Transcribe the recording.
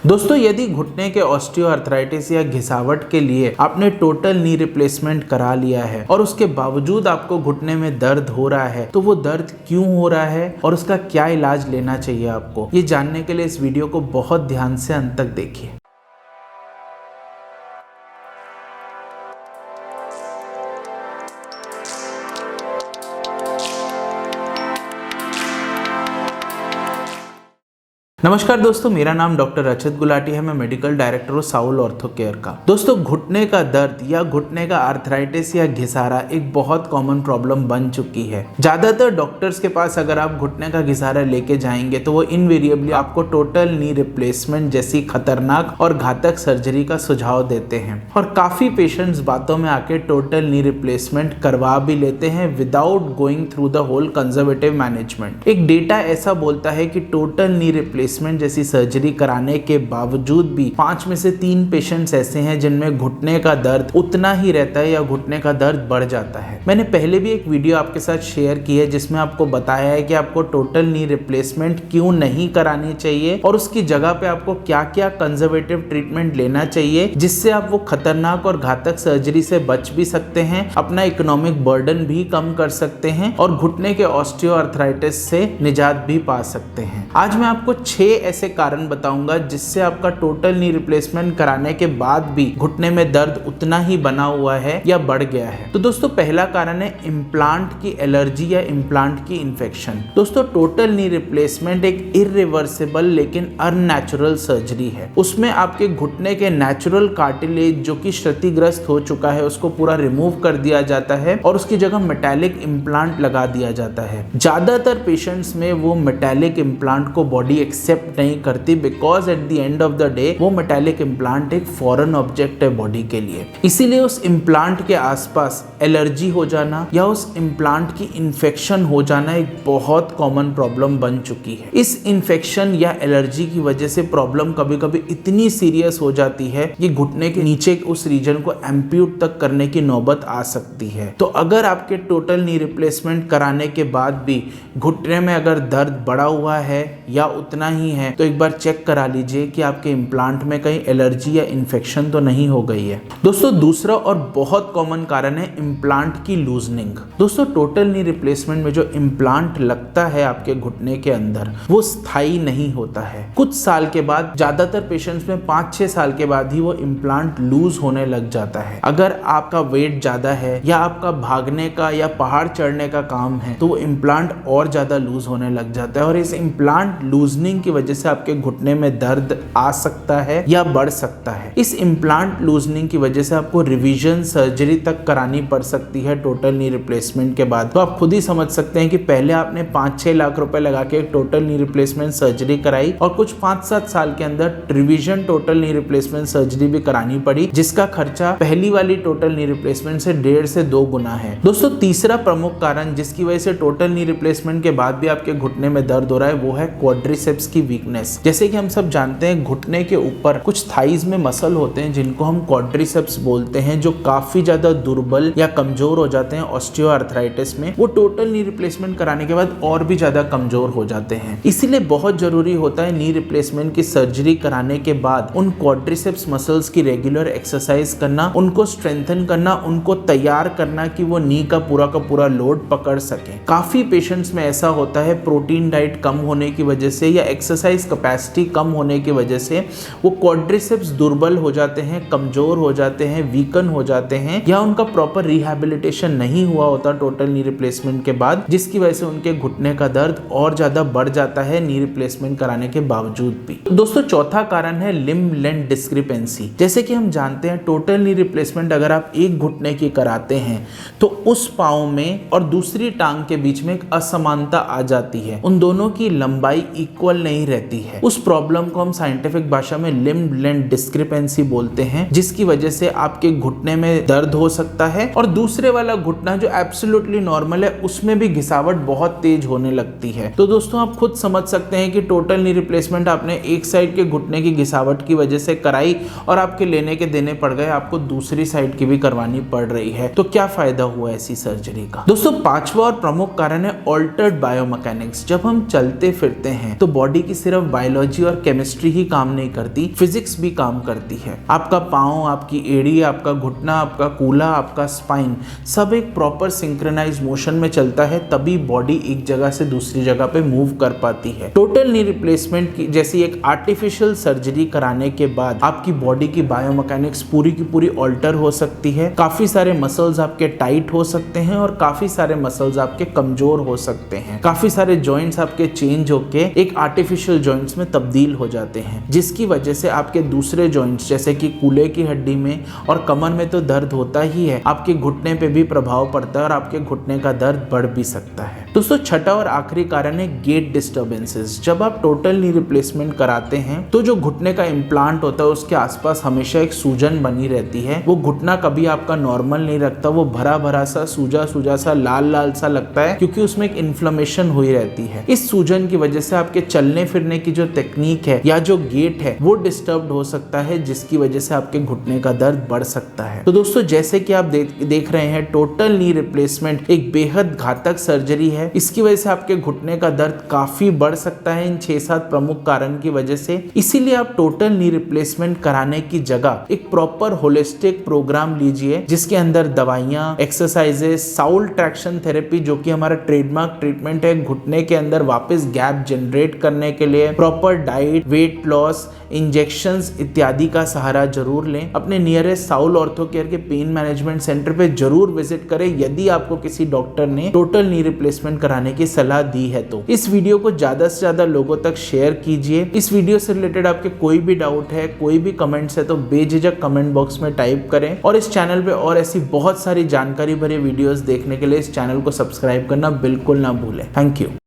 दोस्तों, यदि घुटने के ऑस्टियोआर्थराइटिस या घिसावट के लिए आपने टोटल नी रिप्लेसमेंट करा लिया है और उसके बावजूद आपको घुटने में दर्द हो रहा है, तो वो दर्द क्यों हो रहा है और उसका क्या इलाज लेना चाहिए आपको, ये जानने के लिए इस वीडियो को बहुत ध्यान से अंत तक देखिए। नमस्कार दोस्तों, मेरा नाम डॉक्टर रचित गुलाटी है। मैं मेडिकल डायरेक्टर हूँ साउल ऑर्थो केयर का। दोस्तों, घुटने का दर्द या घुटने का आर्थराइटिस या घिसारा एक बहुत कॉमन प्रॉब्लम बन चुकी है। ज्यादातर डॉक्टर्स के पास अगर आप घुटने का घिसारा लेके जाएंगे तो वो इनवेरिएबली आपको टोटल नी रिप्लेसमेंट जैसी खतरनाक और घातक सर्जरी का सुझाव देते हैं, और काफी पेशेंट्स बातों में आके टोटल नी रिप्लेसमेंट करवा भी लेते हैं without going through the whole conservative management. एक डेटा ऐसा बोलता है कि टोटल नी रिप्लेसमेंट जैसी सर्जरी कराने के बावजूद भी 5 में से 3 पेशेंट्स ऐसे हैं जिनमें घुटने का दर्द उतना ही रहता है या घुटने का दर्द बढ़ जाता है। मैंने पहले भी एक वीडियो आपके साथ शेयर की है जिसमें आपको बताया है कि आपको टोटल नी रिप्लेसमेंट क्यों नहीं करानी चाहिए और उसकी जगह पे आपको क्या क्या कंजर्वेटिव ट्रीटमेंट लेना चाहिए, जिससे आप वो खतरनाक और घातक सर्जरी से बच भी सकते हैं, अपना इकोनॉमिक बर्डन भी कम कर सकते हैं और घुटने के ऑस्टियोआर्थराइटिस से निजात भी पा सकते हैं। आज मैं आपको 6 ऐसे कारण बताऊंगा जिससे आपका टोटल नी रिप्लेसमेंट कराने के बाद भी घुटने में दर्द उतना ही बना हुआ है या बढ़ गया है। तो दोस्तों, पहला कारण है इम्प्लांट की एलर्जी या इम्प्लांट की इन्फेक्शन। दोस्तों, टोटल नी रिप्लेसमेंट एक इरिवर्सिबल लेकिन अननेचुरल सर्जरी है। उसमें आपके घुटने के नेचुरल कार्टिलेज जो कि क्षतिग्रस्त हो चुका है उसको पूरा रिमूव कर दिया जाता है और उसकी जगह मेटालिक इम्प्लांट लगा दिया जाता है। ज्यादातर पेशेंट्स में वो मेटालिक इम्प्लांट को बॉडी एक्सेप्ट नहीं करती, because at the end of the day वो मेटालिक इम्प्लांट एक फॉरेन ऑब्जेक्ट है बॉडी के लिए। इसीलिए उस इम्प्लांट के आसपास एलर्जी हो जाना या उस इम्प्लांट की इन्फेक्शन हो जाना एक बहुत कॉमन प्रॉब्लम बन चुकी है। इस इन्फेक्शन या एलर्जी की वजह से प्रॉब्लम कभी कभी इतनी सीरियस हो जाती है कि घुटने के नीचे उस रीजन को एम्प्यूट तक करने की नौबत आ सकती है। तो अगर आपके टोटल नी रिप्लेसमेंट कराने के बाद भी घुटने में अगर दर्द बढ़ा हुआ है या उतना ही है, तो एक बार चेक करा लीजिए कि आपके इम्प्लांट में कहीं एलर्जी या इन्फेक्शन तो नहीं हो गई है। दोस्तों, दूसरा और बहुत कॉमन कारण है इम्प्लांट की लूजनिंग। दोस्तों, टोटल नी रिप्लेसमेंट में जो इम्प्लांट लगता है आपके घुटने के अंदर वो स्थायी नहीं होता है। कुछ साल के बाद, ज्यादातर पेशेंट्स में 5-6 साल के बाद ही वो इम्प्लांट लूज होने लग जाता है। अगर आपका वेट ज्यादा है या आपका भागने का या पहाड़ चढ़ने का काम है तो वो इम्प्लांट और ज्यादा लूज होने लग जाता है, और इस इम्प्लांट लूजनिंग की वजह से आपके घुटने में दर्द आ सकता है या बढ़ सकता है। इस इम्प्लांट लूजनिंग की वजह से आपको रिवीजन सर्जरी तक करानी पड़ सकती है टोटल नी रिप्लेसमेंट के बाद। तो आप खुद ही समझ सकते हैं कि पहले आपने 5-6 लाख रुपए लगा के एक टोटल नी रिप्लेसमेंट सर्जरी कराई और कुछ 5-7 साल के अंदर revision total knee replacement surgery भी करानी पड़ी, जिसका खर्चा पहली वाली टोटल नी रिप्लेसमेंट से 1.5 से 2 गुना है। दोस्तों, तीसरा प्रमुख कारण जिसकी वजह से टोटल नी रिप्लेसमेंट के बाद भी आपके घुटने में दर्द हो रहा है वो है क्वाड्रिसेप्स की वीकनेस। जैसे कि हम सब जानते हैं, घुटने के ऊपर कुछ थाइज में मसल होते हैं जिनको हम क्वाड्रिसेप्स बोलते हैं, जो काफी ज्यादा दुर्बल या कमजोर हो जाते हैं ऑस्टियोआर्थराइटिस में। वो टोटल नी रिप्लेसमेंट कराने के बाद और भी ज्यादा कमजोर हो जाते हैं। इसीलिए बहुत जरूरी होता है नी रिप्लेसमेंट की सर्जरी कराने के बाद उन क्वाड्रिसेप्स मसल्स की रेगुलर एक्सरसाइज करना, उनको स्ट्रेंथन करना, उनको तैयार करना कि वो नी का पूरा लोड पकड़ सके। काफी पेशेंट्स में ऐसा होता है, प्रोटीन डाइट कम होने की वजह से या एक्सरसाइज कैपेसिटी कम होने की वजह से वो क्वाड्रिसेप्स दुर्बल हो जाते हैं, कमजोर हो जाते हैं, वीकन हो जाते हैं, या उनका प्रॉपर रिहैबिलिटेशन नहीं हुआ होता टोटल नी रिप्लेसमेंट के बाद, जिसकी वजह से उनके घुटने का दर्द और ज्यादा बढ़ जाता है नी रिप्लेसमेंट कराने के बावजूद भी। दोस्तों, चौथा कारण है लिम्ब लेंथ डिस्क्रिपेंसी। जैसे कि हम जानते हैं, टोटल नी रिप्लेसमेंट अगर आप एक घुटने की कराते हैं तो उस पांव में और दूसरी टांग के बीच में एक असमानता आ जाती है, उन दोनों की लंबाई इक्वल नहीं रहती है। उस प्रॉब्लम को हम साइंटिफिक भाषा में लिम्ब लेंथ डिस्क्रिपेंसी बोलते हैं, जिसकी वजह से आपके घुटने में दर्द हो सकता है और दूसरे वाला घुटना जो एब्सोल्युटली नॉर्मल है उसमें भी घिसावट बहुत तेज होने लगती है। तो दोस्तों, आप खुद समझ सकते हैं कि टोटल नी रिप्लेसमेंट आपने एक साइड के घुटने की घिसावट की वजह से कराई और आपके लेने के देने पड़ गए, आपको दूसरी साइड की भी करवानी पड़ रही है, तो क्या फायदा हुआ ऐसी सर्जरी का। दोस्तों, पांचवा और प्रमुख कारण है ऑल्टर्ड बायोमैकेनिक्स। जब हम चलते फिरते हैं तो बॉडी की सिर्फ बायोलॉजी और केमिस्ट्री ही काम नहीं करती, फिजिक्स भी काम करती है। आपका पाँव, आपकी एड़ी, आपका घुटना, आपका कूल्हा, आपका स्पाइन सब एक प्रॉपर सिंक्रोनाइज मोशन में चलता है, तभी बॉडी एक जगह से दूसरी जगह पे मूव कर पाती है। टोटल नी रिप्लेसमेंट की जैसी एक आर्टिफिशियल सर्जरी कराने के बाद आपकी बॉडी की बायोमैकेनिक्स पूरी की पूरी ऑल्टर हो सकती है। काफी सारे मसल्स आपके टाइट हो सकते हैं और काफी सारे मसल्स आपके कमजोर हो सकते हैं। काफी सारे जॉइंट्स आपके चेंज होके एक आर्टिफिशियल जॉइंट्स में तब्दील हो जाते हैं, जिसकी वजह से आपके दूसरे जॉइंट्स जैसे कि कूल्हे की हड्डी में और कमर में तो दर्द होता ही है, आपके घुटने पे भी प्रभाव पड़ता है और आपके घुटने का दर्द बढ़ भी सकता है। दोस्तों छठा और आखिरी कारण है गेट डिस्टर्बेंसेस। जब आप टोटल नी रिप्लेसमेंट कराते हैं तो जो घुटने का इम्प्लांट होता है उसके आसपास हमेशा एक सूजन बनी रहती है। वो घुटना कभी आपका नॉर्मल नहीं रखता, वो भरा भरा सा सूजा सूजा सा लाल लाल सा लगता है, क्योंकि उसमें एक इन्फ्लेमेशन हुई रहती है। इस सूजन की वजह से आपके चलने फिरने की जो टेक्निक है या जो गेट है वो डिस्टर्ब हो सकता है, जिसकी वजह से आपके घुटने का दर्द बढ़ सकता है। तो दोस्तों जैसे कि आप देख रहे हैं, टोटल नी रिप्लेसमेंट एक बेहद घातक सर्जरी है। इसकी वजह से आपके घुटने का दर्द काफी बढ़ सकता है इन 6-7 प्रमुख कारण की वजह से। इसीलिए आप टोटल नी रिप्लेसमेंट कराने की जगह एक प्रॉपर होलिस्टिक प्रोग्राम लीजिए, जिसके अंदर दवाइयां, एक्सरसाइजेस, साउल ट्रैक्शन थेरेपी जो कि हमारा ट्रेडमार्क ट्रीटमेंट है घुटने के अंदर वापस गैप जनरेट करने के लिए, proper diet, weight loss, injections इत्यादि का सहारा जरूर लें। अपने नियरेस्ट साउल ऑर्थो केयर के पेन मैनेजमेंट सेंटर पे जरूर विजिट करें यदि आपको किसी डॉक्टर ने टोटल नी रिप्लेसमेंट कराने की सलाह दी है तो। इस वीडियो को ज्यादा से ज्यादा लोगों तक शेयर कीजिए। इस वीडियो से रिलेटेड आपके कोई भी डाउट है, कोई भी कमेंट्स है तो बेझिझक कमेंट बॉक्स में टाइप करें। और इस चैनल पे और ऐसी बहुत सारी जानकारी भरी वीडियोस देखने के लिए इस चैनल को सब्सक्राइब करना बिल्कुल ना भूलें। Thank you.